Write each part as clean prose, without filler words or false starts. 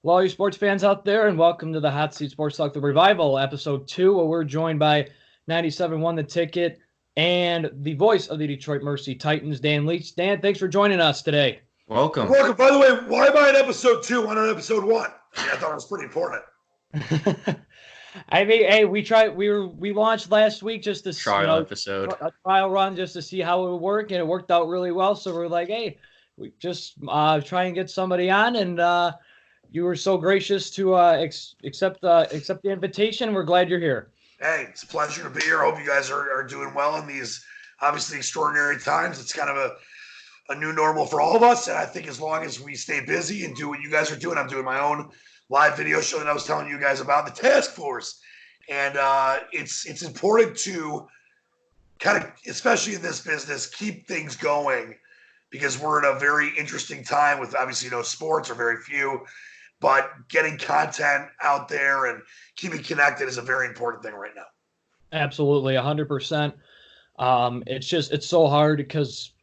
Hello, you sports fans out there, and welcome to the Hot Seat Sports Talk, the Revival, Episode 2, where we're joined by 97.1 The Ticket and the voice of the Detroit Mercy Titans, Dan Leach. Dan, thanks for joining us today. Welcome. By the way, why am I in Episode 2? Why not Episode 1? I thought it was pretty important. I mean, hey, we launched last week just to episode, a trial run just to see how it would work, and it worked out really well. So we're like, hey, we just try and get somebody on, and you were so gracious to accept the invitation. We're glad you're here. Hey, it's a pleasure to be here. I hope you guys are doing well in these obviously extraordinary times. It's kind of a new normal for all of us, and I think as long as we stay busy and do what you guys are doing, I'm doing my own live video show that I was telling you guys about, the task force. And it's important to kind of, especially in this business, keep things going because we're in a very interesting time with obviously no sports or very few, but getting content out there and keeping connected is a very important thing right now. Absolutely, 100%. It's so hard because,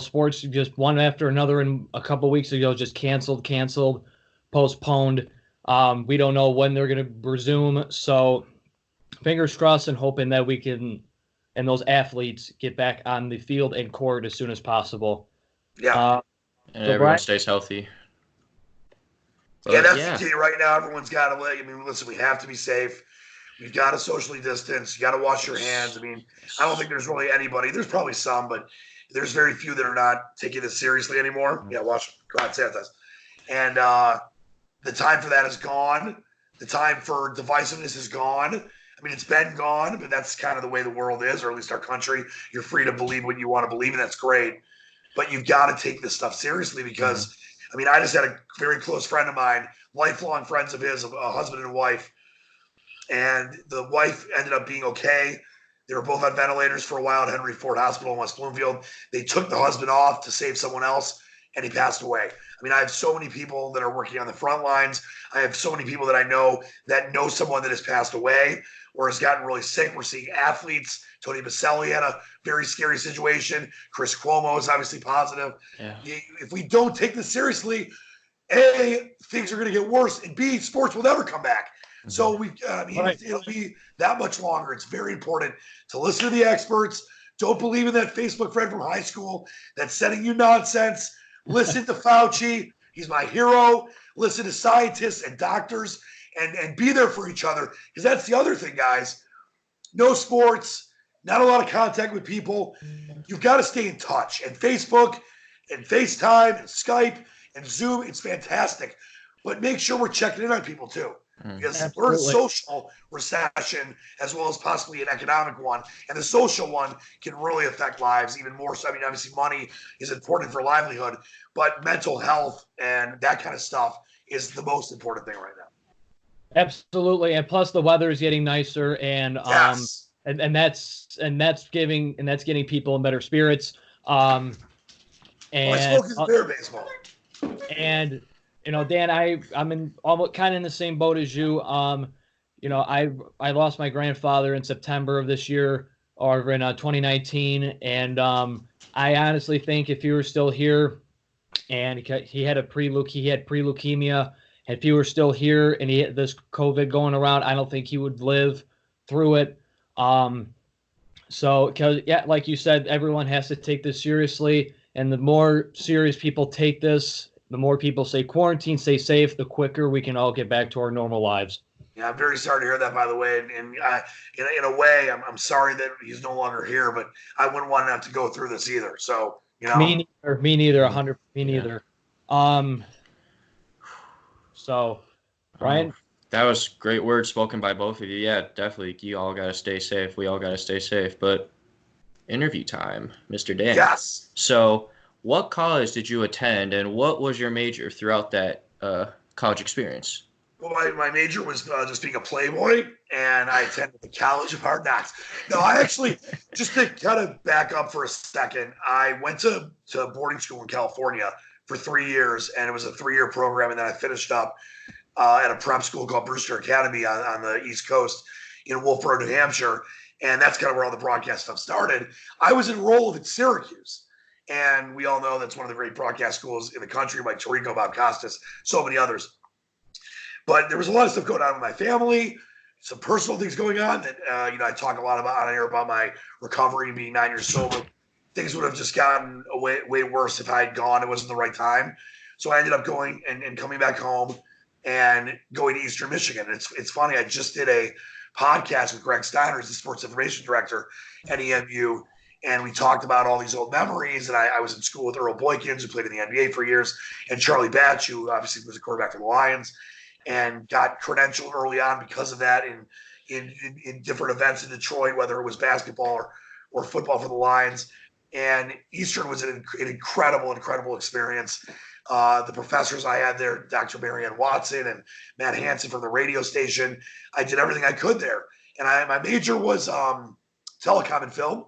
sports just one after another, and a couple weeks ago just canceled, postponed. We don't know when they're going to resume. So fingers crossed and hoping that we can, and those athletes get back on the field and court as soon as possible. Yeah. And everyone stays healthy. But that's the key right now. Everyone's got to listen, we have to be safe. We've got to socially distance. You got to wash your hands. I don't think there's really anybody. There's probably some, but there's very few that are not taking this seriously anymore. Mm-hmm. Yeah, wash, go ahead, sanitize. And the time for that is gone. The time for divisiveness is gone. It's been gone, but that's kind of the way the world is, or at least our country. You're free to believe what you want to believe, and that's great. But you've got to take this stuff seriously because, I just had a very close friend of mine, lifelong friends of his, a husband and wife, and the wife ended up being okay. They were both on ventilators for a while at Henry Ford Hospital in West Bloomfield. They took the husband off to save someone else, and he passed away. I have so many people that are working on the front lines. I have so many people that I know that know someone that has passed away or has gotten really sick. We're seeing athletes. Tony Baselli had a very scary situation. Chris Cuomo is obviously positive. Yeah. If we don't take this seriously, A, things are going to get worse, and B, sports will never come back. Mm-hmm. So it'll be that much longer. It's very important to listen to the experts. Don't believe in that Facebook friend from high school that's sending you nonsense. Listen to Fauci. He's my hero. Listen to scientists and doctors and be there for each other. Because that's the other thing, guys. No sports, not a lot of contact with people. You've got to stay in touch. And Facebook and FaceTime and Skype and Zoom, it's fantastic. But make sure we're checking in on people too. Because we're in a social recession as well as possibly an economic one. And the social one can really affect lives even more so. Obviously money is important for livelihood, but mental health and that kind of stuff is the most important thing right now. Absolutely. And plus the weather is getting nicer and yes. and that's getting people in better spirits. I spoke in bear baseball. And Dan, I'm almost kind of in the same boat as you. I lost my grandfather in September of this year, or in 2019, and I honestly think if he were still here, and he had pre-leukemia, and if he were still here and he had this COVID going around, I don't think he would live through it. So, like you said, everyone has to take this seriously, and the more serious people take this, the more people say quarantine, stay safe, the quicker we can all get back to our normal lives. Yeah, I'm very sorry to hear that, by the way. And in a way, I'm sorry that he's no longer here, but I wouldn't want to have to go through this either. So, Me neither, 100. Me neither. So, Ryan? That was great words spoken by both of you. Yeah, definitely. You all got to stay safe. We all got to stay safe. But interview time, Mr. Dan. Yes. So, what college did you attend, and what was your major throughout that college experience? Well, my major was just being a playboy, and I attended the College of Hard Knocks. No, I actually, just to kind of back up for a second, I went to boarding school in California for 3 years, and it was a 3-year program, and then I finished up at a prep school called Brewster Academy on the East Coast in Wolf Road, New Hampshire, and that's kind of where all the broadcast stuff started. I was enrolled at Syracuse. And we all know that's one of the great broadcast schools in the country, like Tirico, Bob Costas, so many others. But there was a lot of stuff going on with my family, some personal things going on that, I talk a lot about on air about my recovery, being 9 years sober. Things would have just gotten way worse if I had gone. It wasn't the right time. So I ended up going and coming back home and going to Eastern Michigan. It's funny. I just did a podcast with Greg Steiner, who's the sports information director at EMU. And we talked about all these old memories. And I was in school with Earl Boykins, who played in the NBA for years, and Charlie Batch, who obviously was a quarterback for the Lions, and got credentialed early on because of that in different events in Detroit, whether it was basketball or football for the Lions. And Eastern was an incredible experience. The professors I had there, Dr. Marianne Watson and Matt Hansen from the radio station, I did everything I could there. And my major was telecom and film,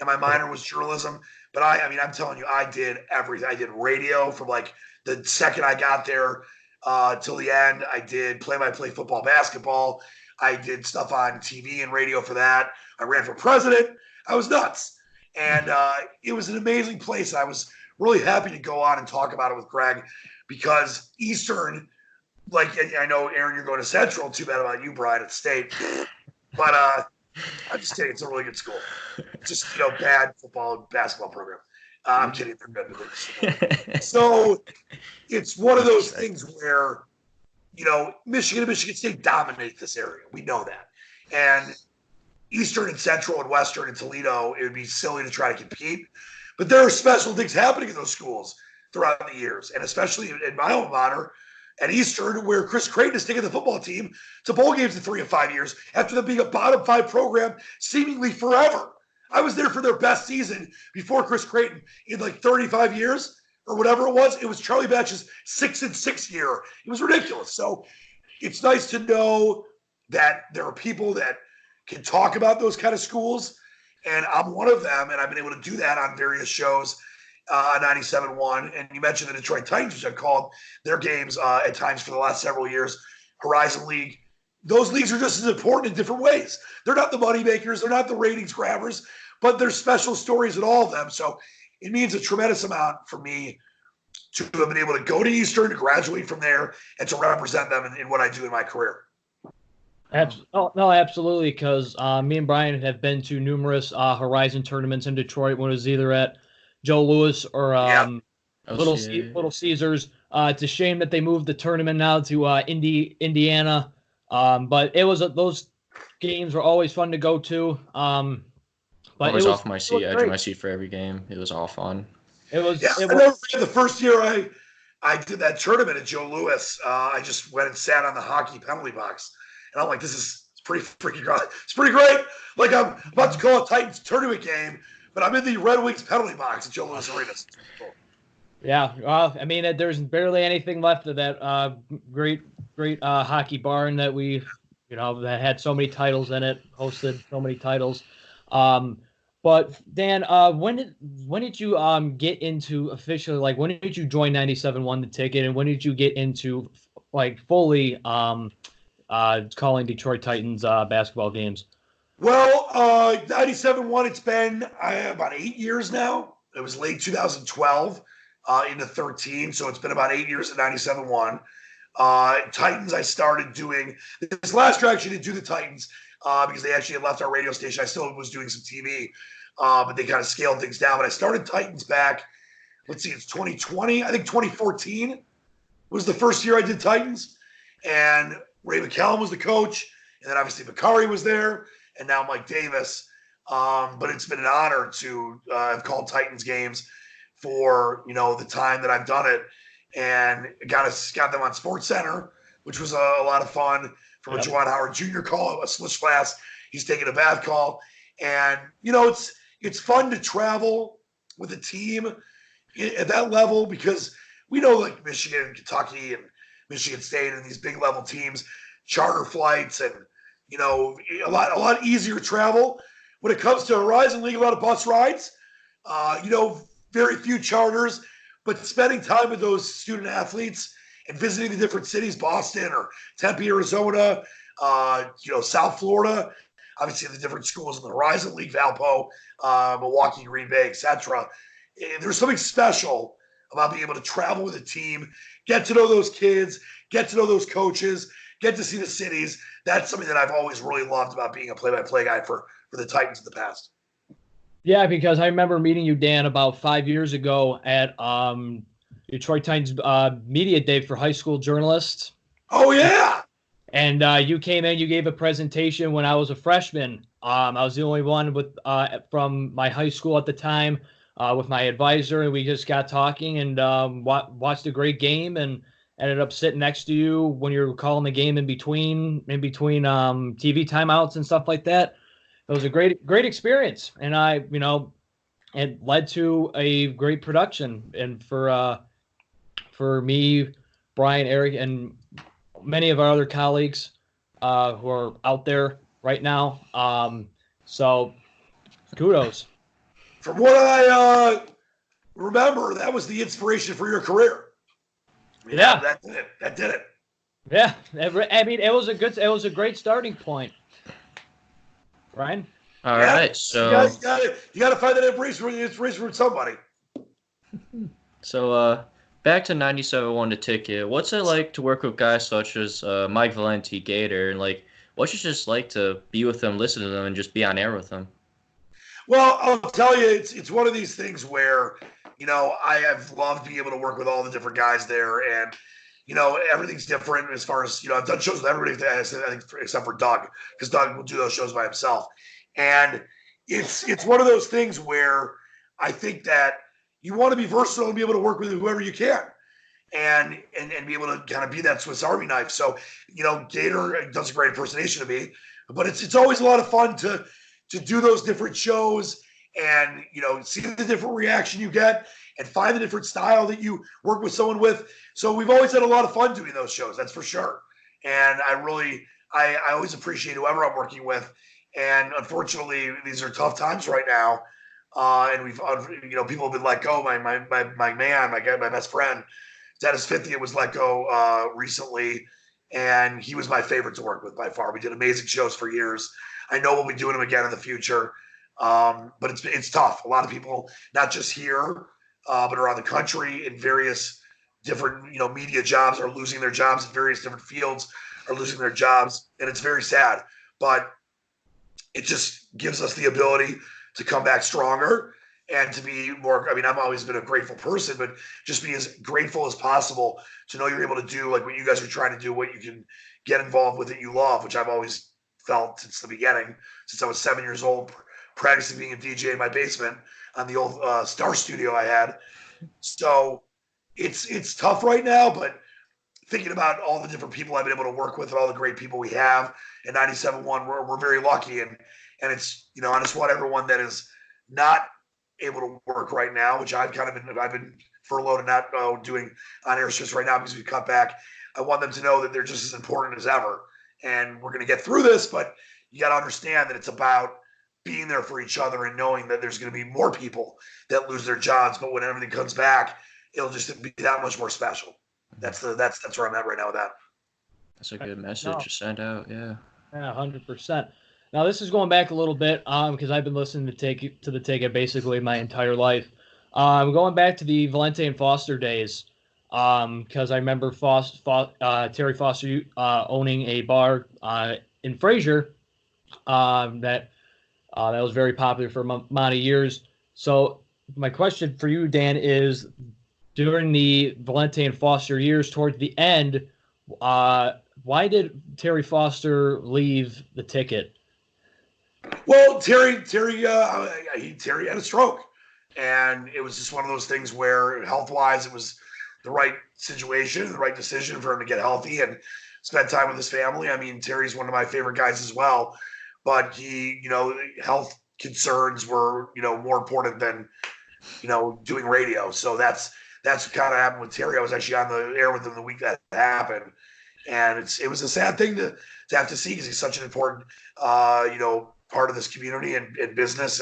and my minor was journalism. But I'm telling you, I did everything. I did radio from like the second I got there till the end. I did play-by-play football, basketball. I did stuff on TV and radio for that. I ran for president. I was nuts. And it was an amazing place. I was really happy to go on and talk about it with Greg, because Eastern, like, I know, Aaron, you're going to Central. Too bad about you, Brian, at State. But I'm just kidding. It's a really good school. Just, bad football and basketball program. I'm kidding. They're good. So it's one of those things where, Michigan and Michigan State dominate this area. We know that. And Eastern and Central and Western and Toledo, it would be silly to try to compete. But there are special things happening in those schools throughout the years, and especially in my alma mater at Eastern, where Chris Creighton has taken the football team to bowl games in 3 of 5 years after them being a bottom 5 program seemingly forever. I was there for their best season before Chris Creighton in like 35 years or whatever it was. It was Charlie Batch's 6-6 year. It was ridiculous. So it's nice to know that there are people that can talk about those kind of schools, and I'm one of them, and I've been able to do that on various shows on 97.1. And you mentioned the Detroit Titans, which I've called their games at times for the last several years, Horizon League. Those leagues are just as important in different ways. They're not the money makers, they're not the ratings grabbers, but there's special stories in all of them. So it means a tremendous amount for me to have been able to go to Eastern, to graduate from there, and to represent them in what I do in my career. Absolutely, because me and Brian have been to numerous Horizon tournaments in Detroit when it was either at Joe Louis or Little Caesars. It's a shame that they moved the tournament now to Indiana, but those games were always fun to go to. But always off my seat, edge of my seat for every game. It was all fun. I never forget the first year I did that tournament at Joe Louis. I just went and sat on the hockey penalty box. And I'm like, it's pretty freaking great. It's pretty great. Like, I'm about to call a Titans tournament game, but I'm in the Red Wings penalty box at Joe Louis Arena. Cool. Yeah, there's barely anything left of that great hockey barn that we, that had so many titles in it, hosted so many titles. But Dan, when did you get into officially, like, when did you join 97.1 The Ticket, and when did you get into like fully calling Detroit Titans basketball games? Well, 97.1, it's been about 8 years now. It was late 2012 into 13, so it's been about 8 years at 97.1. Titans, I started doing this last year. I actually didn't do the Titans because they actually had left our radio station. I still was doing some TV, but they kind of scaled things down. But I started Titans back, let's see, it's 2020. I think 2014 was the first year I did Titans. And Ray McCallum was the coach. And then obviously Bakari was there. And now Mike Davis. But it's been an honor to have called Titans games for, the time that I've done it. And got them on Sports Center, which was a lot of fun. From a Juwan Howard Jr. call, a switch class. He's taking a bath call. And, it's fun to travel with a team at that level, because we know, like, Michigan and Kentucky and Michigan State and these big level teams, charter flights and, a lot easier travel. When it comes to Horizon League, a lot of bus rides, very few charters, but spending time with those student athletes and visiting the different cities, Boston or Tempe, Arizona, South Florida, obviously the different schools in the Horizon League, Valpo, Milwaukee, Green Bay, etc. There's something special about being able to travel with a team, get to know those kids, get to know those coaches, get to see the cities. That's something that I've always really loved about being a play-by-play guy for the Titans in the past. Yeah, because I remember meeting you, Dan, about 5 years ago at Detroit Titans Media Day for high school journalists. Oh, yeah. And you came in, you gave a presentation when I was a freshman. I was the only one with from my high school at the time with my advisor, and we just got talking and watched a great game and ended up sitting next to you when you were calling the game in between TV timeouts and stuff like that. It was a great experience, and it led to a great production, and for me, Brian, Eric, and many of our other colleagues who are out there right now. So kudos. From what I remember, that was the inspiration for your career. I mean, yeah, that did it. That did it. Yeah, I mean, it was a great starting point. Ryan? All right, so you gotta find that inspiration from somebody. So back to 97.1 The Ticket. What's it like to work with guys such as Mike Valenti, Gator, and what's it just like to be with them, listen to them, and just be on air with them? Well, I'll tell you, it's one of these things where I have loved being able to work with all the different guys there, and everything's different as far as I've done shows with everybody, I think, except for Doug, because Doug will do those shows by himself. And it's one of those things where I think that you want to be versatile and be able to work with whoever you can, and be able to kind of be that Swiss Army knife. So Gator does a great impersonation of me, but it's always a lot of fun to do those different shows and see the different reaction you get and find the different style that you work with someone with. So we've always had a lot of fun doing those shows, that's for sure. And I always appreciate whoever I'm working with. And unfortunately, these are tough times right now. And we've, people have been let go. My man, my best friend, Dennis 50 was let go recently. And he was my favorite to work with by far. We did amazing shows for years. I know we'll be doing them again in the future. But it's tough. A lot of people, not just here, but around the country in various different, media jobs are losing their jobs in various different fields, are losing their jobs. And it's very sad. But it just gives us the ability to come back stronger and to be more. I mean, I've always been a grateful person, but just be as grateful as possible to know you're able to do like what you guys are trying to do, what you can get involved with that you love, which I've always felt since the beginning, since I was 7 years old, practicing being a DJ in my basement on the old Star Studio I had. So it's tough right now, but thinking about all the different people I've been able to work with and all the great people we have in 97.1, we're very lucky. And it's, I just want everyone that is not able to work right now, which I've been furloughed and not doing on air shifts right now because we cut back. I want them to know that they're just as important as ever. And we're going to get through this, but you got to understand that it's about being there for each other and knowing that there's going to be more people that lose their jobs. But when everything comes back, it'll just be that much more special. That's where I'm at right now with that. That's a good message to send out. Yeah. Yeah, 100%. Now this is going back a little bit because I've been listening to the Ticket basically my entire life. Going back to the Valenti and Foster days because I remember Terry Foster owning a bar in Fraser that was very popular for a amount of years. So my question for you, Dan, is during the Valenti and Foster years towards the end, why did Terry Foster leave the Ticket? Well, Terry had a stroke, and it was just one of those things where health-wise, it was the right situation, the right decision for him to get healthy and spend time with his family. I mean, Terry's one of my favorite guys as well, but he, health concerns were, more important than, doing radio. So that's what kind of happened with Terry. I was actually on the air with him the week that happened. And it was a sad thing to have to see because he's such an important, part of this community and business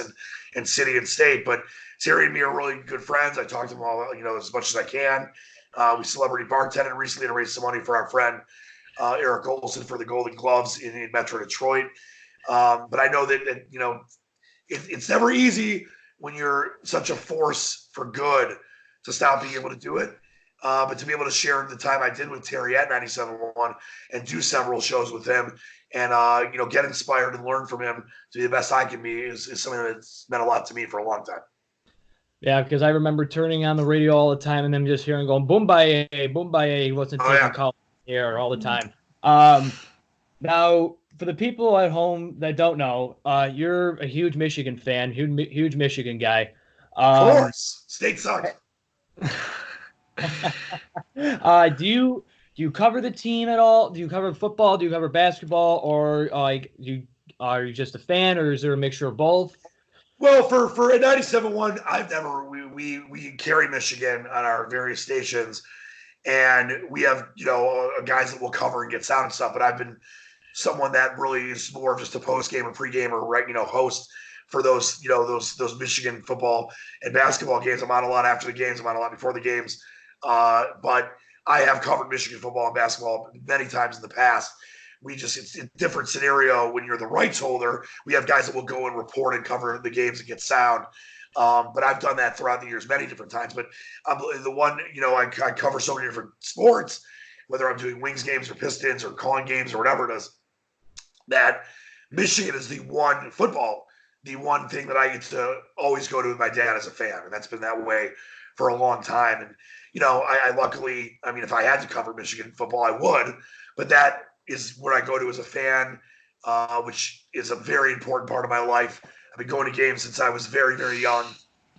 and city and state. But Terry and me are really good friends. I talk to him all, as much as I can. We celebrity bartended recently to raise some money for our friend Eric Olson for the Golden Gloves in Metro Detroit. But I know that it's never easy when you're such a force for good to stop being able to do it. But to be able to share the time I did with Terry at 97.1 and do several shows with him and, get inspired and learn from him to be the best I can be is something that's meant a lot to me for a long time. Yeah, because I remember turning on the radio all the time and then just hearing going, Boombaye, Boombaye. He wasn't taking calls here all the time. Now, for the people at home that don't know, you're a huge Michigan fan, huge Michigan guy. Of course. State sucks. Do you cover the team at all? Do you cover football? Do you cover basketball? Or are you just a fan, or is there a mixture of both? Well, for a 97.1, we carry Michigan on our various stations, and we have guys that will cover and get sound and stuff. But I've been someone that really is more of just a post game or pre game or host for those those Michigan football and basketball games. I'm on a lot after the games. I'm on a lot before the games. But I have covered Michigan football and basketball many times in the past. It's a different scenario when you're the rights holder. We have guys that will go and report and cover the games and get sound. But I've done that throughout the years many different times. But I'm the one, I cover so many different sports, whether I'm doing Wings games or Pistons or calling games or whatever it is, that Michigan is the one thing that I get to always go to with my dad as a fan. And that's been that way for a long time. And, I luckily, if I had to cover Michigan football, I would. But that is where I go to as a fan, which is a very important part of my life. I've been going to games since I was very, very young,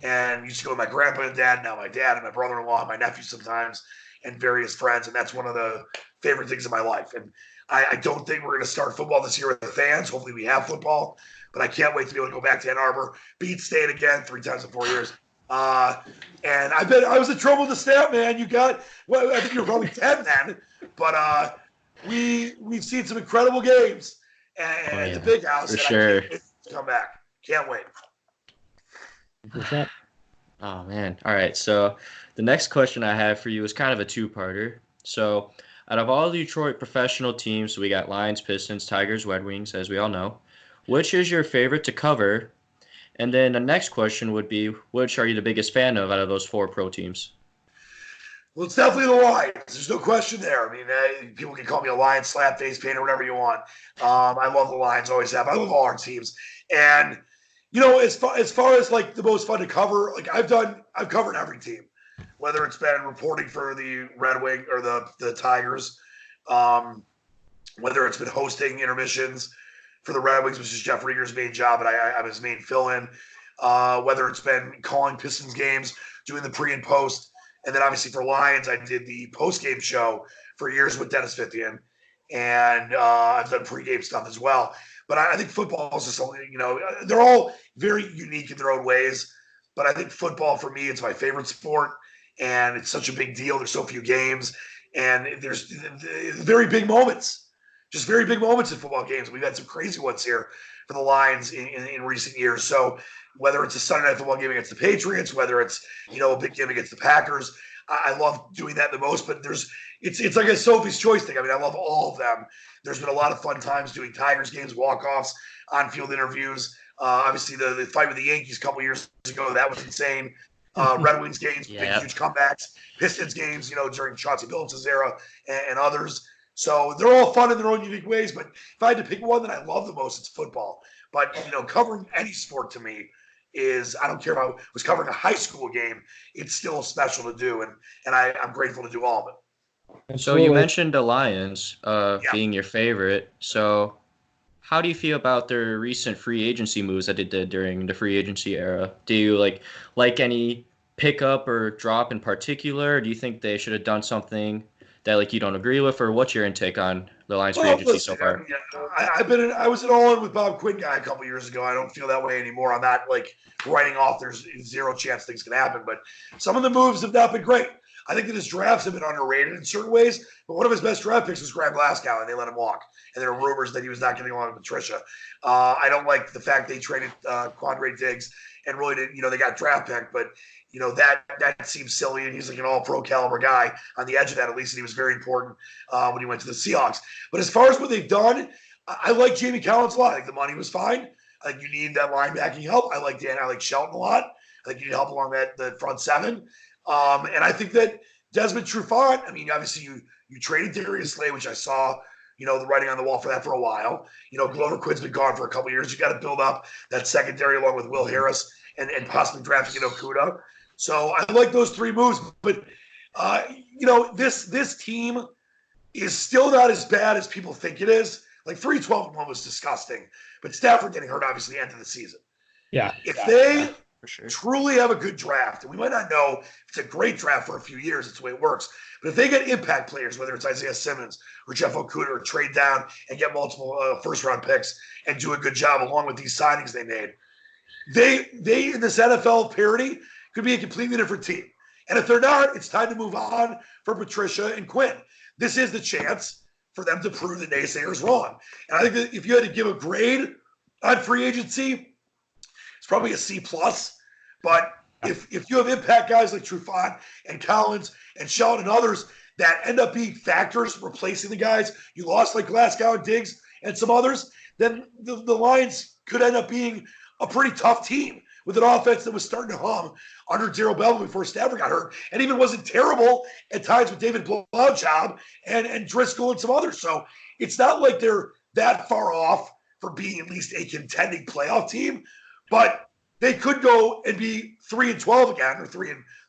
and used to go with my grandpa and dad, now my dad and my brother-in-law, and my nephew sometimes, and various friends, and that's one of the favorite things in my life. And I don't think we're going to start football this year with the fans. Hopefully we have football, but I can't wait to be able to go back to Ann Arbor, beat State again 3 times in 4 years. And I was in trouble with the stat, man. I think you were probably 10 then, but we've seen some incredible games at the big house. For sure. I can't wait to come back. Can't wait. Oh, man. All right. So the next question I have for you is kind of a two-parter. So out of all the Detroit professional teams, we got Lions, Pistons, Tigers, Red Wings, as we all know. Which is your favorite to cover? And then the next question would be, which are you the biggest fan of out of those 4 pro teams? Well, it's definitely the Lions. There's no question there. People can call me a Lions slap face paint or whatever you want. I love the Lions, always have. I love all our teams. And, as far as like the most fun to cover, like I've covered every team, whether it's been reporting for the Red Wing or the Tigers, whether it's been hosting intermissions for the Red Wings, which is Jeff Rieger's main job, and I'm his main fill-in, whether it's been calling Pistons games, doing the pre and post. And then obviously for Lions, I did the post-game show for years with Dennis Fithian. And I've done pre-game stuff as well. But I think football is just something, they're all very unique in their own ways. But I think football, for me, it's my favorite sport. And it's such a big deal. There's so few games. And there's very big moments. Just very big moments in football games. We've had some crazy ones here for the Lions in recent years. So whether it's a Sunday night football game against the Patriots, whether it's, a big game against the Packers, I love doing that the most. But it's like a Sophie's Choice thing. I love all of them. There's been a lot of fun times doing Tigers games, walk-offs, on-field interviews. Obviously, the fight with the Yankees a couple years ago, that was insane. Red Wings games, big, huge comebacks. Pistons games, during Chauncey Billups' era and others. So they're all fun in their own unique ways. But if I had to pick one that I love the most, it's football. But, covering any sport to me is, I don't care if I was covering a high school game, it's still special to do. And I'm grateful to do all of it. So you mentioned the Lions being your favorite. So how do you feel about their recent free agency moves that they did during the free agency era? Do you like any pickup or drop in particular? Or do you think they should have done something that you don't agree with? Or what's your intake on the Lions free agency so far? I was an all-in with Bob Quinn guy a couple years ago. I don't feel that way anymore. I'm not writing off. There's zero chance things can happen. But some of the moves have not been great. I think that his drafts have been underrated in certain ways. But one of his best draft picks was Graham Glasgow, and they let him walk. And there were rumors that he was not getting along with Patricia. I don't like the fact they traded Quandre Diggs and really did, they got draft pick, but that seems silly. And he's like an all-pro caliber guy on the edge of that, at least. And he was very important when he went to the Seahawks. But as far as what they've done, I like Jamie Collins a lot. I think the money was fine. I think you need that linebacking help. I like Shelton a lot. I think you need help along the front seven. And I think that Desmond Trufant, I mean, obviously you traded Darius Slay, which I saw, the writing on the wall for that for a while. Glover Quinn's been gone for a couple of years. You got to build up that secondary along with Will Harris and possibly drafting Okudah. So I like those three moves, but this team is still not as bad as people think it is. Like 3-12-1 was disgusting, but Stafford getting hurt obviously ended the season. Yeah. If they truly have a good draft, and we might not know if it's a great draft for a few years, it's the way it works. But if they get impact players, whether it's Isaiah Simmons or Jeff Okudah, or trade down and get multiple first-round picks and do a good job along with these signings they made, they in this NFL parity could be a completely different team. And if they're not, it's time to move on for Patricia and Quinn. This is the chance for them to prove the naysayers wrong. And I think that if you had to give a grade on free agency, it's probably a C+. But if you have impact guys like Trufant and Collins and Sheldon and others that end up being factors replacing the guys you lost, like Glasgow and Diggs and some others, then the Lions could end up being a pretty tough team with an offense that was starting to hum under Darrell Bell before Stafford got hurt, and even wasn't terrible at times with David Blaujob and Driscoll and some others. So it's not like they're that far off for being at least a contending playoff team, but they could go and be 3-12 again, or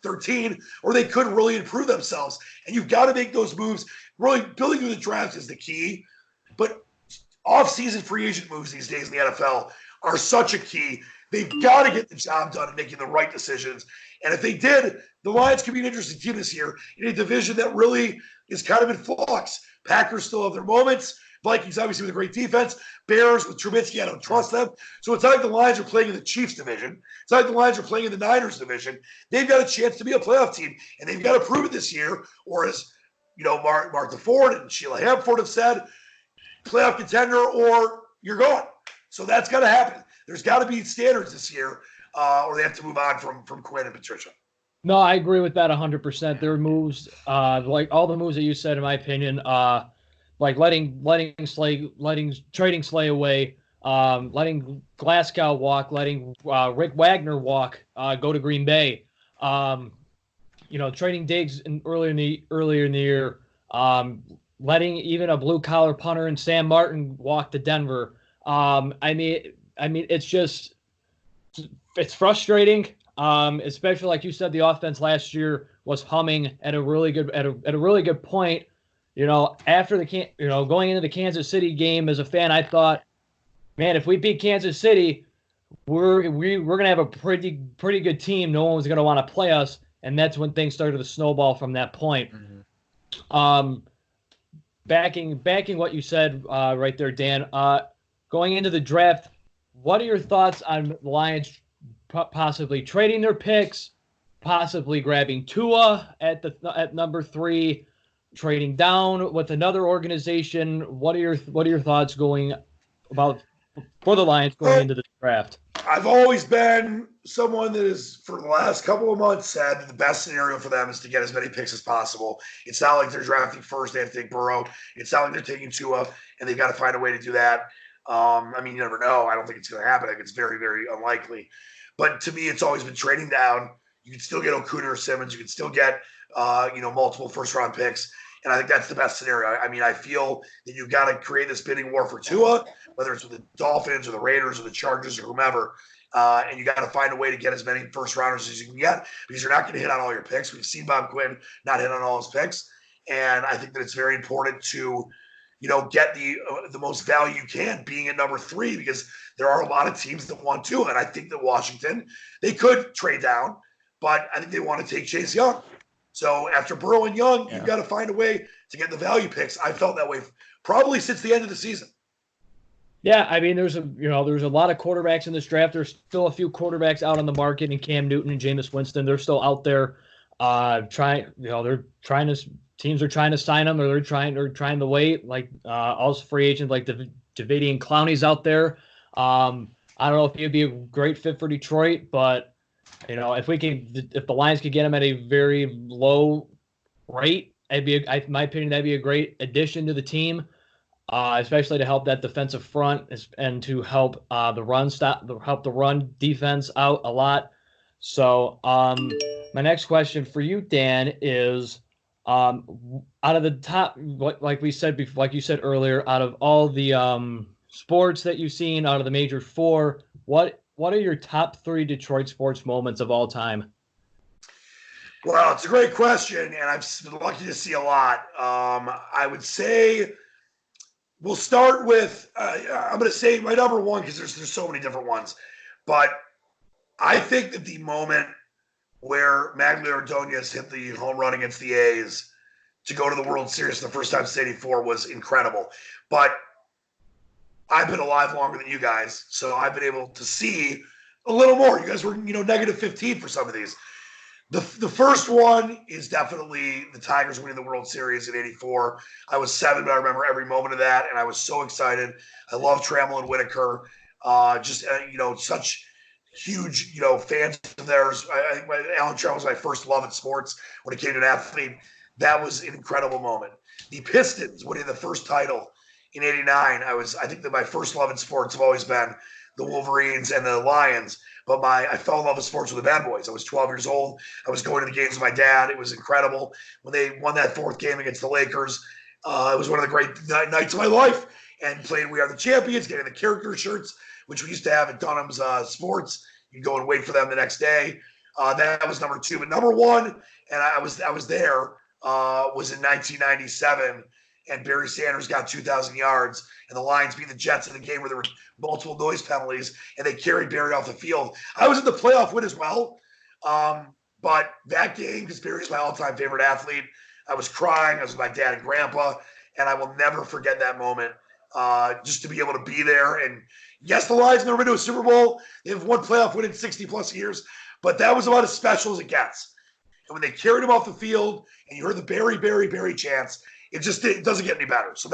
3-13, or they could really improve themselves. And you've got to make those moves. Really building through the draft is the key, but off-season free agent moves these days in the NFL are such a key. They've got to get the job done and making the right decisions. And if they did, the Lions could be an interesting team this year in a division that really is kind of in flux. Packers still have their moments. Vikings, obviously, with a great defense. Bears with Trubisky, I don't trust them. So it's not like the Lions are playing in the Chiefs division. It's not like the Lions are playing in the Niners division. They've got a chance to be a playoff team, and they've got to prove it this year. Or as, Martha Ford and Sheila Hamford have said, playoff contender or you're gone. So that's got to happen. There's got to be standards this year, or they have to move on from Quinn and Patricia. No, I agree with that 100%. Their moves, like all the moves that you said, in my opinion, like trading Slay away, letting Glasgow walk, letting Rick Wagner walk, go to Green Bay, trading Diggs earlier in the year, letting even a blue collar punter and Sam Martin walk to Denver. I mean, it's frustrating, especially like you said, the offense last year was humming at a really good point. After going into the Kansas City game as a fan, I thought, man, if we beat Kansas City, we're gonna have a pretty good team. No one was gonna want to play us, and that's when things started to snowball from that point. Mm-hmm. Backing what you said right there, Dan. Going into the draft, what are your thoughts on the Lions possibly trading their picks, possibly grabbing Tua at number 3, trading down with another organization? What are your thoughts for the Lions going into the draft? I've always been someone that is, for the last couple of months, said that the best scenario for them is to get as many picks as possible. It's not like they're drafting first, they have to take Burrow. It's not like they're taking Tua, and they've got to find a way to do that. You never know. I don't think it's going to happen. I think it's very, very unlikely. But to me, it's always been trading down. You can still get Okudah or Simmons. You can still get, multiple first-round picks. And I think that's the best scenario. I feel that you've got to create this bidding war for Tua, whether it's with the Dolphins or the Raiders or the Chargers or whomever. And you got to find a way to get as many first-rounders as you can get, because you're not going to hit on all your picks. We've seen Bob Quinn not hit on all his picks. And I think that it's very important to get the most value you can being at number 3, because there are a lot of teams that want to. And I think that Washington, they could trade down, but I think they want to take Chase Young. So after Burrow and Young, you've got to find a way to get the value picks. I felt that way probably since the end of the season. Yeah, I mean, there's a lot of quarterbacks in this draft. There's still a few quarterbacks out on the market, and Cam Newton and Jameis Winston, they're still out there teams are trying to sign them, or they're trying to wait. Like also free agents like Davidian Clowney's out there. I don't know if he'd be a great fit for Detroit, but if the Lions could get him at a very low rate, in my opinion, that'd be a great addition to the team, especially to help that defensive front and to help the run defense out a lot. So my next question for you, Dan, is Out of the top, like we said before, like you said earlier, out of all the sports that you've seen, out of the major four, what are your top three Detroit sports moments of all time? Well, it's a great question, and I've been lucky to see a lot. I would say we'll start with I'm going to say my number one because there's so many different ones, but I think that the moment where Magglio Ordonez hit the home run against the A's to go to the World Series for the first time since '84 was incredible. But I've been alive longer than you guys, so I've been able to see a little more. You guys were, negative 15 for some of these. The first one is definitely the Tigers winning the World Series in '84. I was 7, but I remember every moment of that, and I was so excited. I love Trammell and Whitaker. Such huge, fans of theirs. I think Alan Trammell was my first love in sports when it came to an athlete. That was an incredible moment. The Pistons winning the first title in '89. I think that my first love in sports have always been the Wolverines and the Lions. But I fell in love with sports with the Bad Boys. I was 12 years old. I was going to the games with my dad. It was incredible. When they won that fourth game against the Lakers, it was one of the great nights of my life. And playing We Are the Champions, getting the character shirts, which we used to have at Dunham's Sports. You'd go and wait for them the next day. That was number 2. But number 1, and I was there, was in 1997. And Barry Sanders got 2,000 yards, and the Lions beat the Jets in a game where there were multiple noise penalties, and they carried Barry off the field. I was in the playoff win as well, but that game, because Barry's my all-time favorite athlete, I was crying. I was with my dad and grandpa, and I will never forget that moment, just to be able to be there. And yes, the Lions never been to a Super Bowl. They have one playoff win in 60-plus years, but that was about as special as it gets. And when they carried him off the field, and you heard the Barry, Barry, Barry chants, it doesn't get any better. So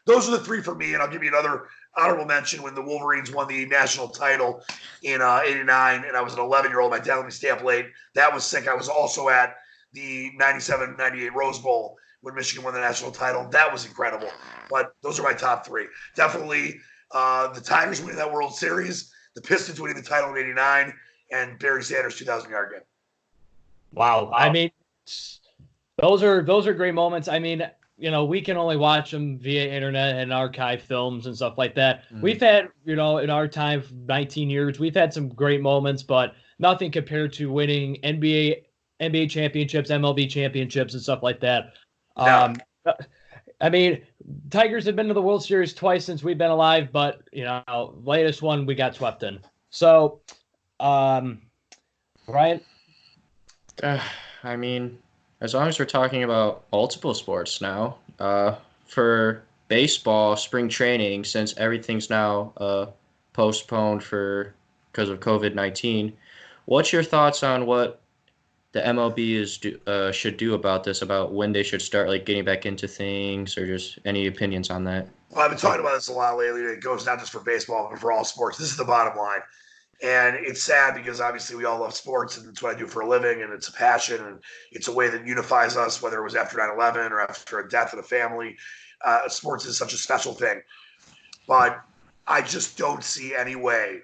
those are the 3 for me, and I'll give you another honorable mention when the Wolverines won the national title in '89, and I was an 11-year-old. My dad let me stay up late. That was sick. I was also at the 97-98 Rose Bowl when Michigan won the national title. That was incredible. But those are my top 3. Definitely the Tigers winning that World Series, the Pistons winning the title in '89, and Barry Sanders' 2,000-yard game. Wow. I mean, those are great moments. I mean, we can only watch them via internet and archive films and stuff like that. Mm. We've had, in our time, 19 years, we've had some great moments, but nothing compared to winning NBA championships, MLB championships, and stuff like that. No. I mean, Tigers have been to the World Series twice since we've been alive, but, latest one we got swept in. So, Ryan? I mean, as long as we're talking about multiple sports now, for baseball, spring training, since everything's now postponed because of COVID-19, what's your thoughts on what the MLB should do about this, about when they should start getting back into things, or just any opinions on that? Well, I've been talking about this a lot lately. It goes not just for baseball, but for all sports. This is the bottom line. And it's sad because obviously we all love sports, and it's what I do for a living, and it's a passion, and it's a way that unifies us, whether it was after 9/11 or after a death in a family. Sports is such a special thing. But I just don't see any way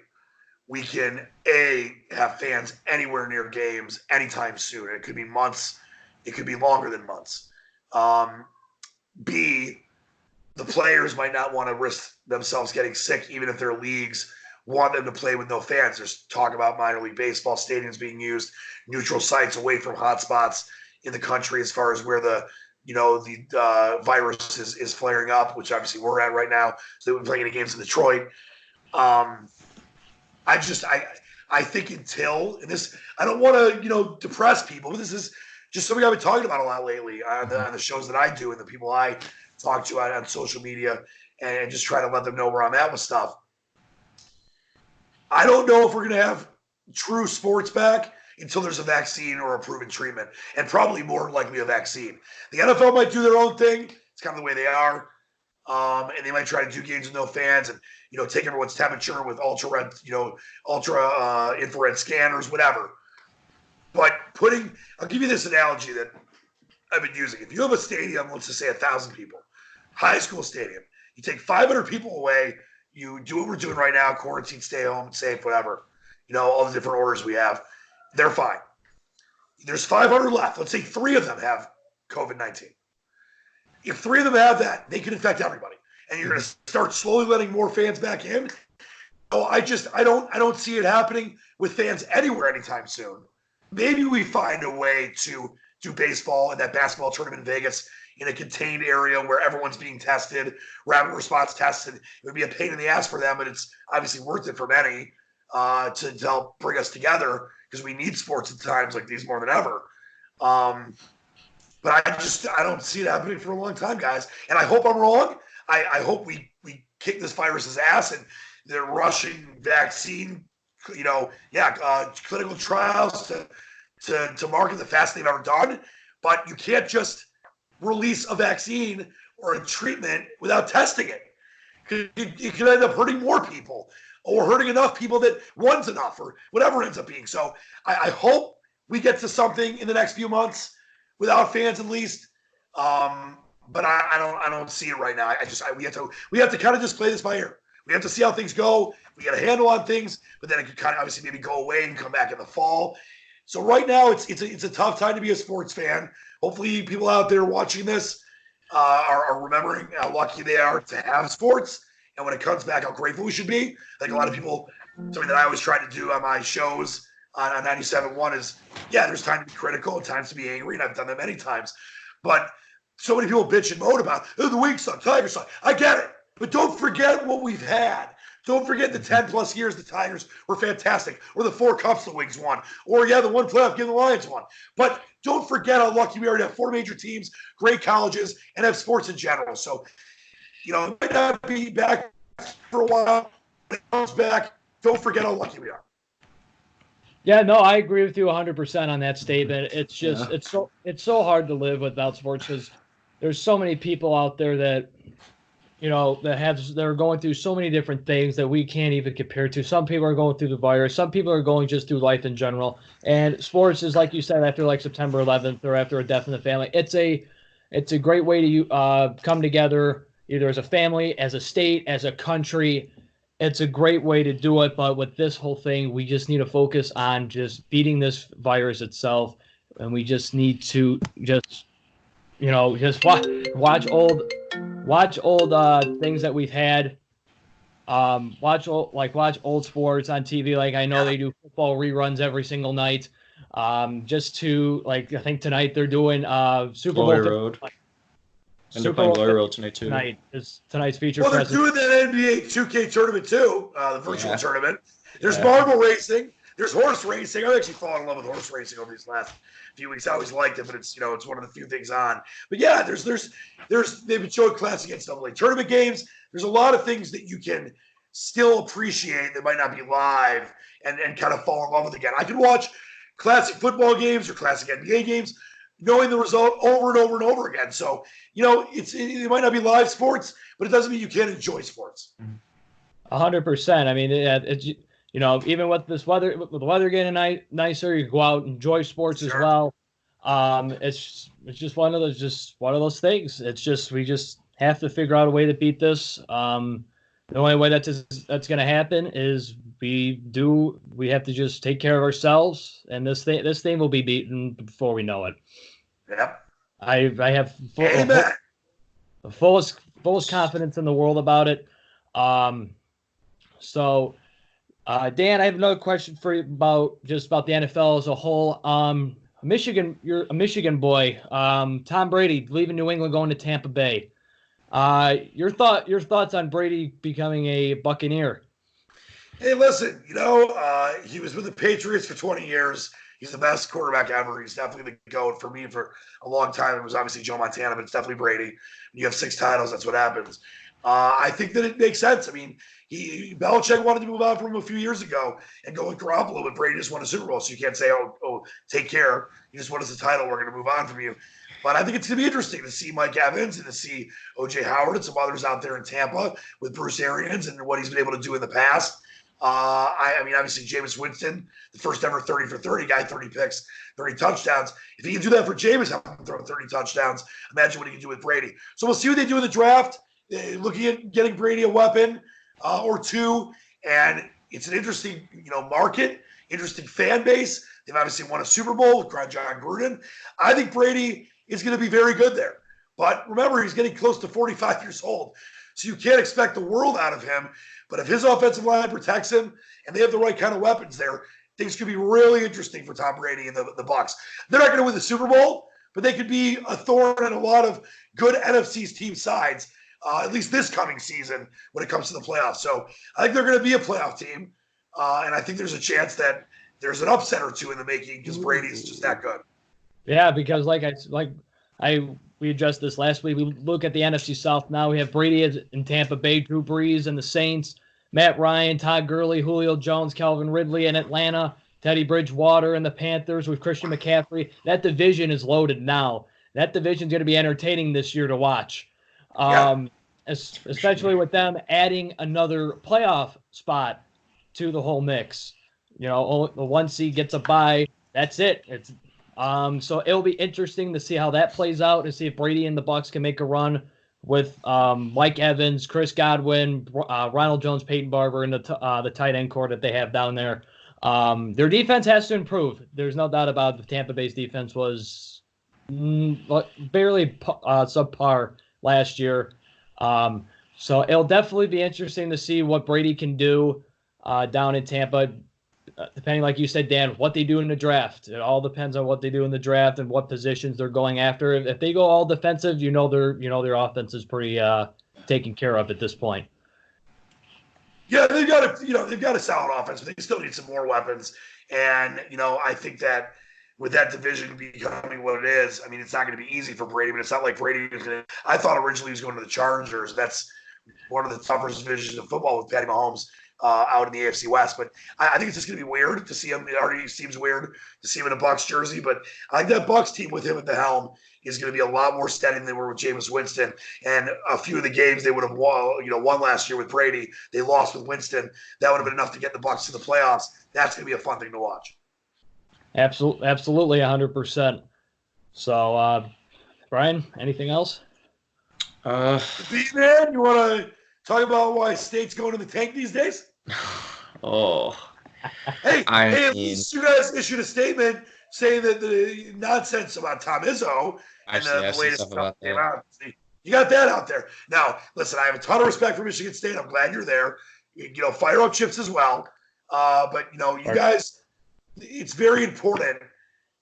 we can, A, have fans anywhere near games anytime soon. It could be months. It could be longer than months. B, the players might not want to risk themselves getting sick, even if their leagues want them to play with no fans. There's talk about minor league baseball stadiums being used, neutral sites away from hotspots in the country as far as where the virus is flaring up, which obviously we're at right now. So we're playing any games in Detroit. I think until, and this, I don't want to, depress people, but this is just something I've been talking about a lot lately on the shows that I do and the people I talk to on social media, and just try to let them know where I'm at with stuff. I don't know if we're going to have true sports back until there's a vaccine or a proven treatment, and probably more likely a vaccine. The NFL might do their own thing. It's kind of the way they are. And they might try to do games with no fans and, take everyone's temperature with ultra infrared scanners, whatever. But I'll give you this analogy that I've been using. If you have a stadium, let's just say 1,000 people, high school stadium, you take 500 people away, you do what we're doing right now, quarantine, stay home, safe, whatever, all the different orders we have, they're fine. There's 500 left. Let's say 3 of them have COVID-19. If 3 of them have that, they can infect everybody. And you're going to start slowly letting more fans back in. So I don't see it happening with fans anywhere anytime soon. Maybe we find a way to do baseball and that basketball tournament in Vegas in a contained area where everyone's being tested, rapid response tested. It would be a pain in the ass for them, but it's obviously worth it for many to help bring us together because we need sports at times like these more than ever. But I don't see it happening for a long time, guys. And I hope I'm wrong. I hope we kick this virus's ass and they're rushing vaccine, clinical trials to market the fastest they've ever done. But you can't just release a vaccine or a treatment without testing it. You could end up hurting more people or hurting enough people that one's enough or whatever it ends up being. So I hope we get to something in the next few months without fans at least. But I don't see it right now. We have to kind of just play this by ear. We have to see how things go. We got a handle on things, but then it could kind of obviously maybe go away and come back in the fall. So right now it's a tough time to be a sports fan. Hopefully people out there watching this are remembering how lucky they are to have sports. And when it comes back, how grateful we should be. I think a lot of people, something that I always try to do on my shows on 97.1 is, there's time to be critical and times to be angry, and I've done that many times. But so many people bitch and moan about, the Wings suck, Tigers suck. I get it. But don't forget what we've had. Don't forget the 10-plus years the Tigers were fantastic, or the 4 cups the Wings won, or, the one playoff game the Lions won. But don't forget how lucky we are to have 4 major teams, great colleges, and have sports in general. So, it might not be back for a while. When it comes back, don't forget how lucky we are. Yeah, no, I agree with you 100% on that statement. It's just it's so hard to live without sports because there's so many people out there that they're going through so many different things that we can't even compare to. Some people are going through the virus. Some people are going just through life in general. And sports is, like you said, after like September 11th or after a death in the family, it's a great way to come together either as a family, as a state, as a country. It's a great way to do it. But with this whole thing, we just need to focus on just beating this virus itself. And we just need to just watch old things that we've had. Watch old sports on TV. Like I know they do football reruns every single night. Just to I think tonight they're doing Super Bowl Road. And they're playing Glory Road tonight too. Tonight is tonight's feature. Well, they're doing that NBA 2K tournament too, the virtual tournament. There's marble racing. There's horse racing. I've actually fallen in love with horse racing over these last few weeks. I always liked it, but it's it's one of the few things on. But yeah, there's they've been showing classic NCAA tournament games. There's a lot of things that you can still appreciate that might not be live and kind of fall in love with again. I can watch classic football games or classic NBA games, knowing the result over and over and over again. So it might not be live sports, but it doesn't mean you can't enjoy sports. 100%. I mean, it's. Even with this weather, with the weather getting nicer, you go out and enjoy sports as well. It's just one of those things. It's just we just have to figure out a way to beat this. The only way that's going to happen is we have to just take care of ourselves, and this thing will be beaten before we know it. Yep. I have the fullest confidence in the world about it. Dan, I have another question for you about the NFL as a whole. Michigan, you're a Michigan boy. Tom Brady leaving New England, going to Tampa Bay. Your thoughts on Brady becoming a Buccaneer? Hey, listen, he was with the Patriots for 20 years. He's the best quarterback ever. He's definitely the GOAT for me for a long time. It was obviously Joe Montana, but it's definitely Brady. When you have 6 titles, that's what happens. I think that it makes sense. I mean, Belichick wanted to move on from him a few years ago and go with Garoppolo, but Brady just won a Super Bowl, so you can't say, oh, take care. You just won us the title. We're going to move on from you. But I think it's going to be interesting to see Mike Evans and to see O.J. Howard and some others out there in Tampa with Bruce Arians and what he's been able to do in the past. I mean, obviously, Jameis Winston, the first ever 30 for 30 guy, 30 picks, 30 touchdowns. If he can do that for Jameis, having thrown 30 touchdowns, imagine what he can do with Brady. So we'll see what they do in the draft. Looking at getting Brady a weapon or two, and it's an interesting, market, interesting fan base. They've obviously won a Super Bowl with John Gruden. I think Brady is going to be very good there. But remember, he's getting close to 45 years old. So you can't expect the world out of him. But if his offensive line protects him and they have the right kind of weapons there, things could be really interesting for Tom Brady and the Bucs. They're not going to win the Super Bowl, but they could be a thorn in a lot of good NFC's team sides, at least this coming season when it comes to the playoffs. So I think they're going to be a playoff team. And I think there's a chance that there's an upset or two in the making because Brady is just that good. Yeah, because we addressed this last week. We look at the NFC South now. We have Brady in Tampa Bay, Drew Brees and the Saints, Matt Ryan, Todd Gurley, Julio Jones, Calvin Ridley in Atlanta, Teddy Bridgewater and the Panthers with Christian McCaffrey. That division is loaded now. That division is going to be entertaining this year to watch, especially with them adding another playoff spot to the whole mix. The one seed gets a bye. That's it. So it'll be interesting to see how that plays out and see if Brady and the Bucs can make a run with Mike Evans, Chris Godwin, Ronald Jones, Peyton Barber, and the tight end core that they have down there. Their defense has to improve. There's no doubt about it. The Tampa Bay's defense was barely subpar last year. So it'll definitely be interesting to see what Brady can do down in Tampa. Depending, like you said, Dan, what they do in the draft. It all depends on what they do in the draft and what positions they're going after. If they go all defensive, their offense is pretty taken care of at this point. Yeah, they've got a solid offense, but they still need some more weapons. And I think that with that division becoming what it is, I mean, it's not going to be easy for Brady, but it's not like Brady is going to. I thought originally he was going to the Chargers. That's one of the toughest divisions of football with Patty Mahomes. Out in the AFC West, but I think it's just going to be weird to see him. It already seems weird to see him in a Bucs jersey, but I think that Bucs team with him at the helm is going to be a lot more steady than they were with Jameis Winston. And a few of the games they would have won last year with Brady, they lost with Winston. That would have been enough to get the Bucs to the playoffs. That's going to be a fun thing to watch. Absolutely, 100%. So, Brian, anything else? B-Man, you want to talk about why State's going to the tank these days? Oh. Hey, at least you guys issued a statement saying that the nonsense about Tom Izzo and the latest stuff came out. You got that out there. Now, listen, I have a ton of respect for Michigan State. I'm glad you're there. Fire up chips as well. But, you guys, it's very important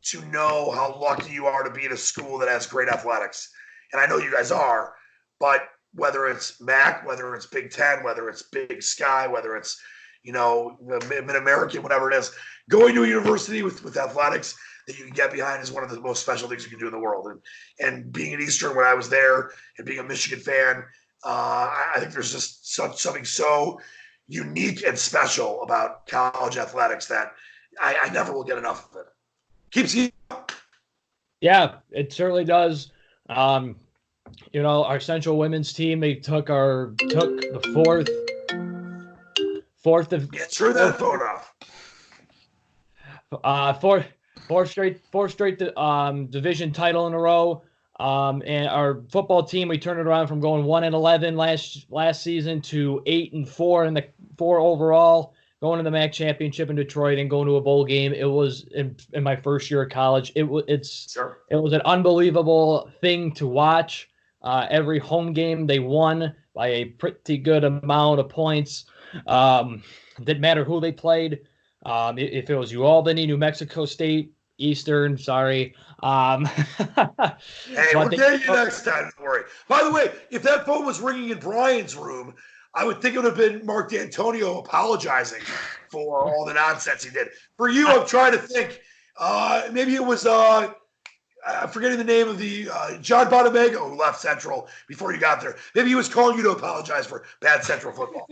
to know how lucky you are to be in a school that has great athletics. And I know you guys are, but whether it's MAC, whether it's Big Ten, whether it's Big Sky, whether it's, Mid-American, whatever it is, going to a university with athletics that you can get behind is one of the most special things you can do in the world. And being at Eastern when I was there and being a Michigan fan, I think there's just something so unique and special about college athletics that I never will get enough of it. Keeps you up. Yeah, it certainly does. Our Central women's team, they took the fourth of turn that phone off. Fourth straight division title in a row. And our football team, we turned it around from going 1-11 last season to 8-4 in the 4 overall, going to the MAC championship in Detroit and going to a bowl game. It was in my first year of college. It was an unbelievable thing to watch. Every home game they won by a pretty good amount of points. Didn't matter who they played. If it was Albany, New Mexico State, Eastern, sorry. Hey, we'll get you next time, don't worry. By the way, if that phone was ringing in Brian's room, I would think it would have been Mark D'Antonio apologizing for all the nonsense he did. For you, I'm trying to think. Maybe it was I'm forgetting the name of the John Bonamego who left Central before you got there. Maybe he was calling you to apologize for bad Central football.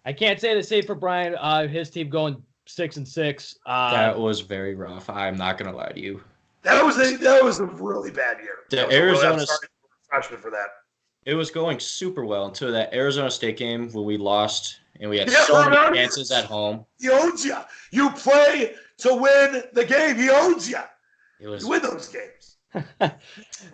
I can't say the same for Brian. His team going 6-6. That was very rough. I'm not gonna lie to you. That was a really bad year. The Arizona freshman for that. It was going super well until that Arizona State game when we lost and we had so many chances at home. He owns you. You play to win the game. He owns you. You win those games. But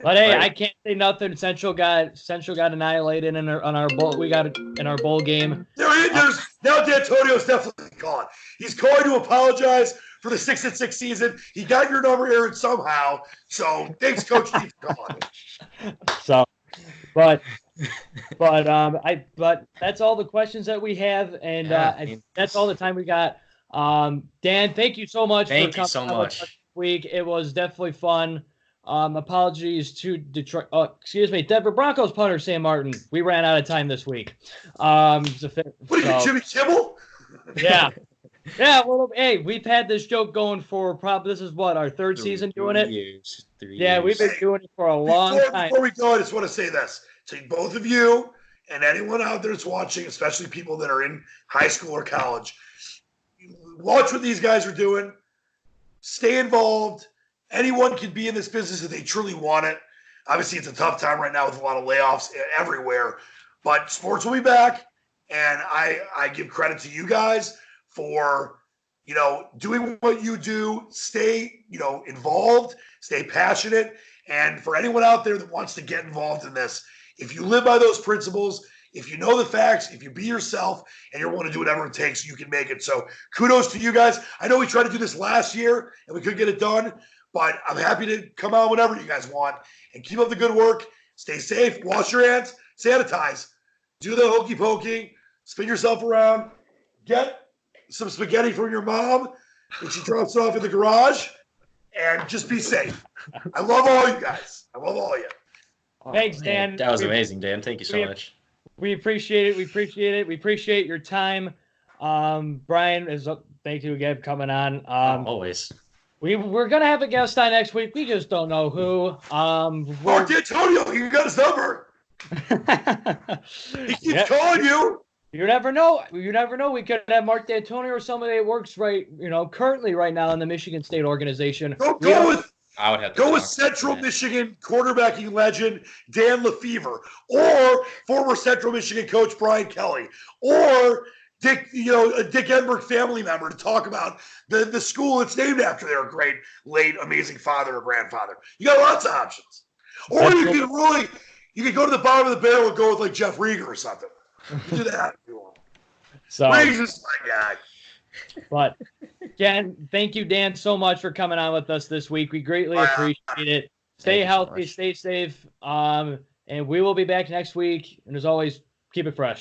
hey, I can't say nothing. Central got annihilated in our bowl. We got it in our bowl game. Now D'Antonio's definitely gone. He's going to apologize for the 6-6 season. He got your number, Aaron, somehow. So thanks, Coach D, for calling. So, but that's all the questions that we have, and that's all the time we got. Dan, thank you so much. Thank you so much. This week, it was definitely fun. Apologies to Denver Broncos punter Sam Martin. We ran out of time this week. What are you, Jimmy Kimmel? Yeah. Yeah, well, hey, we've had this joke going for this is what, our third season doing it? 3 years. Yeah, we've been doing it for a long time. Before we go, I just want to say this to both of you and anyone out there that's watching, especially people that are in high school or college. Watch what these guys are doing. Stay involved. Anyone can be in this business if they truly want it. Obviously, it's a tough time right now with a lot of layoffs everywhere, but sports will be back, and I give credit to you guys for, doing what you do. Stay, involved, stay passionate. And for anyone out there that wants to get involved in this, if you live by those principles, if you know the facts, if you be yourself and you want to do whatever it takes, you can make it. So kudos to you guys. I know we tried to do this last year and we couldn't get it done, but I'm happy to come out whenever you guys want, and keep up the good work. Stay safe, wash your hands, sanitize, do the hokey pokey, spin yourself around, get some spaghetti from your mom when she drops it off in the garage, and just be safe. I love all you guys. I love all of you. Thanks, Dan. That was amazing, Dan. Thank you so much. We appreciate it. We appreciate your time. Brian, thank you again for coming on. Always. We're going to have a guest on next week. We just don't know who. Mark D'Antonio, you got his number. He keeps calling you. You never know. We could have Mark D'Antonio or somebody that works currently right now in the Michigan State organization. I would have to go with Central Michigan quarterbacking legend Dan Lefevre, or former Central Michigan coach Brian Kelly, or Dick Enberg family member to talk about the school it's named after their great late amazing father or grandfather. You got lots of options. Or you could go to the bottom of the barrel and go with like Jeff Rieger or something. You do that if you want. So Rieger's my guy. But again, thank you, Dan, so much for coming on with us this week. We greatly appreciate it. Stay healthy, stay safe, and we will be back next week. And as always, keep it fresh.